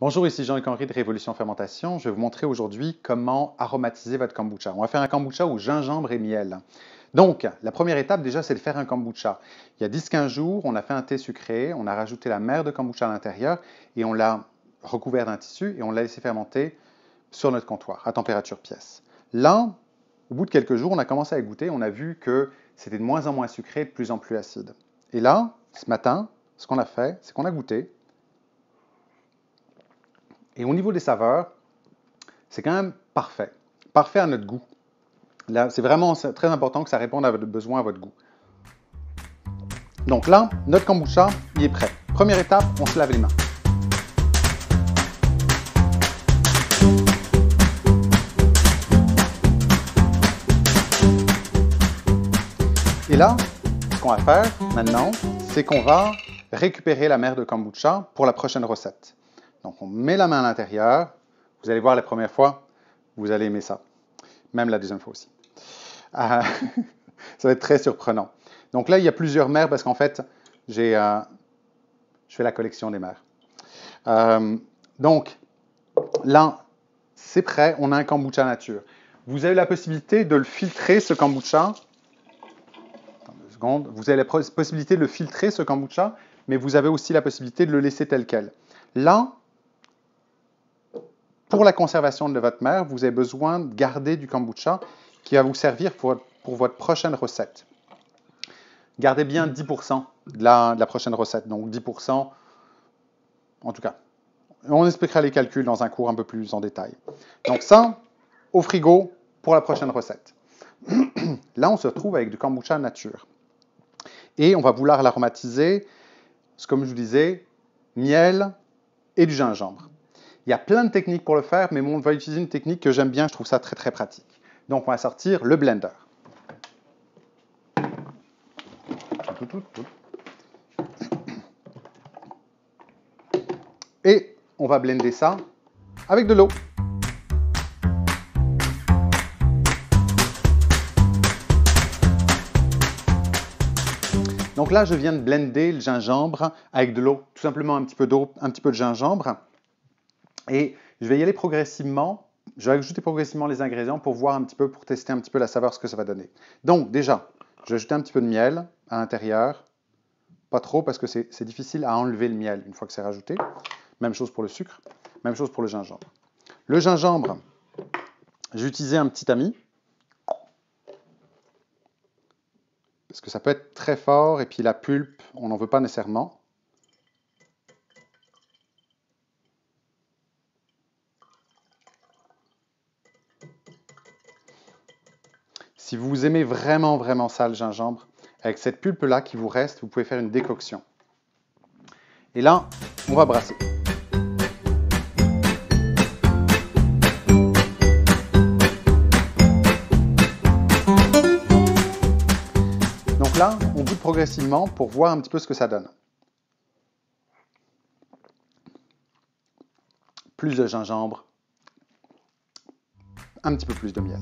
Bonjour, ici Jean-Luc Henry de Révolution Fermentation. Je vais vous montrer aujourd'hui comment aromatiser votre kombucha. On va faire un kombucha au gingembre et miel. Donc, la première étape déjà, c'est de faire un kombucha. Il y a 10-15 jours, on a fait un thé sucré, on a rajouté la mère de kombucha à l'intérieur et on l'a recouvert d'un tissu et on l'a laissé fermenter sur notre comptoir à température pièce. Là, au bout de quelques jours, on a commencé à goûter, on a vu que c'était de moins en moins sucré, de plus en plus acide. Et là, ce matin, ce qu'on a fait, c'est qu'on a goûté. Et au niveau des saveurs, c'est quand même parfait. Parfait à notre goût. Là, c'est vraiment très important que ça réponde à votre besoin, à votre goût. Donc là, notre kombucha, il est prêt. Première étape, on se lave les mains. Et là, ce qu'on va faire maintenant, c'est qu'on va récupérer la mère de kombucha pour la prochaine recette. Donc, on met la main à l'intérieur. Vous allez voir la première fois, vous allez aimer ça. Même la deuxième fois aussi. Ça va être très surprenant. Donc là, il y a plusieurs mères parce qu'en fait, je fais la collection des mères. Donc, là, c'est prêt. On a un kombucha nature. Vous avez la possibilité de le filtrer, ce kombucha. Attends 2 secondes. Vous avez la possibilité de le filtrer, ce kombucha, mais vous avez aussi la possibilité de le laisser tel quel. Là, pour la conservation de votre mère, vous avez besoin de garder du kombucha qui va vous servir pour votre prochaine recette. Gardez bien 10% de la prochaine recette, donc 10% en tout cas. On expliquera les calculs dans un cours un peu plus en détail. Donc ça, au frigo pour la prochaine recette. Là, on se retrouve avec du kombucha nature. Et on va vouloir l'aromatiser, comme je vous disais, miel et du gingembre. Il y a plein de techniques pour le faire, mais on va utiliser une technique que j'aime bien, je trouve ça très très pratique. Donc on va sortir le blender. Et on va blender ça avec de l'eau. Donc là, je viens de blender le gingembre avec de l'eau, tout simplement un petit peu d'eau, un petit peu de gingembre. Et je vais y aller progressivement. Je vais ajouter progressivement les ingrédients pour voir un petit peu, pour tester un petit peu la saveur, ce que ça va donner. Donc déjà, je vais ajouter un petit peu de miel à l'intérieur. Pas trop parce que c'est difficile à enlever le miel une fois que c'est rajouté. Même chose pour le sucre, même chose pour le gingembre. Le gingembre, j'ai utilisé un petit tamis. Parce que ça peut être très fort et puis la pulpe, on n'en veut pas nécessairement. Si vous aimez vraiment, vraiment ça, le gingembre, avec cette pulpe-là qui vous reste, vous pouvez faire une décoction. Et là, on va brasser. Donc là, on goûte progressivement pour voir un petit peu ce que ça donne. Plus de gingembre, un petit peu plus de miel.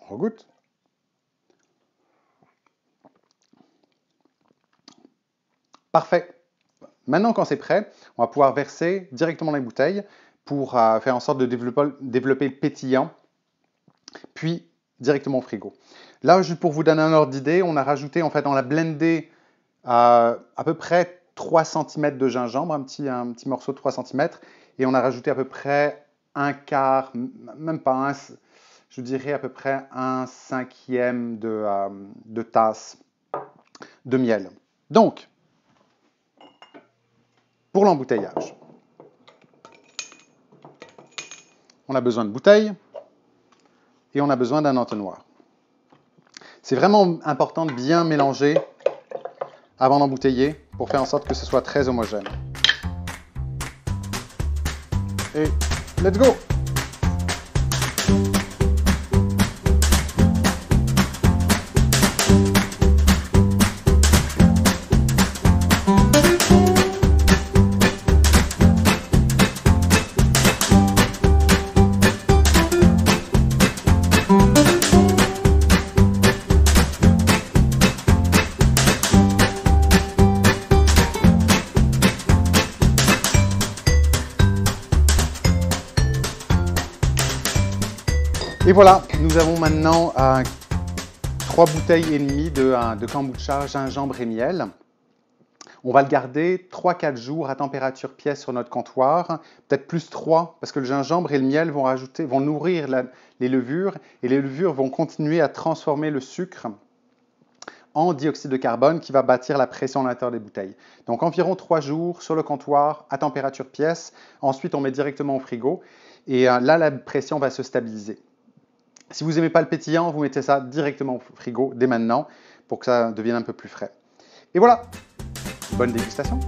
On regoute. Parfait. Maintenant, quand c'est prêt, on va pouvoir verser directement dans les bouteilles pour faire en sorte de développer le pétillant, puis directement au frigo. Là, juste pour vous donner un ordre d'idée, on a rajouté, en fait, on a blendé à peu près 3 cm de gingembre, un petit morceau de 3 cm, et on a rajouté à peu près un quart, même pas un, je dirais à peu près 1/5 de tasse de miel. Donc, pour l'embouteillage, on a besoin de bouteilles et on a besoin d'un entonnoir. C'est vraiment important de bien mélanger avant d'embouteiller pour faire en sorte que ce soit très homogène. Et let's go! Et voilà, nous avons maintenant 3 bouteilles et demie de kombucha, gingembre et miel. On va le garder 3-4 jours à température pièce sur notre comptoir, peut-être plus 3, parce que le gingembre et le miel vont nourrir les levures, et les levures vont continuer à transformer le sucre en dioxyde de carbone qui va bâtir la pression à l'intérieur des bouteilles. Donc environ 3 jours sur le comptoir à température pièce. Ensuite, on met directement au frigo, et là, la pression va se stabiliser. Si vous n'aimez pas le pétillant, vous mettez ça directement au frigo dès maintenant pour que ça devienne un peu plus frais. Et voilà, bonne dégustation!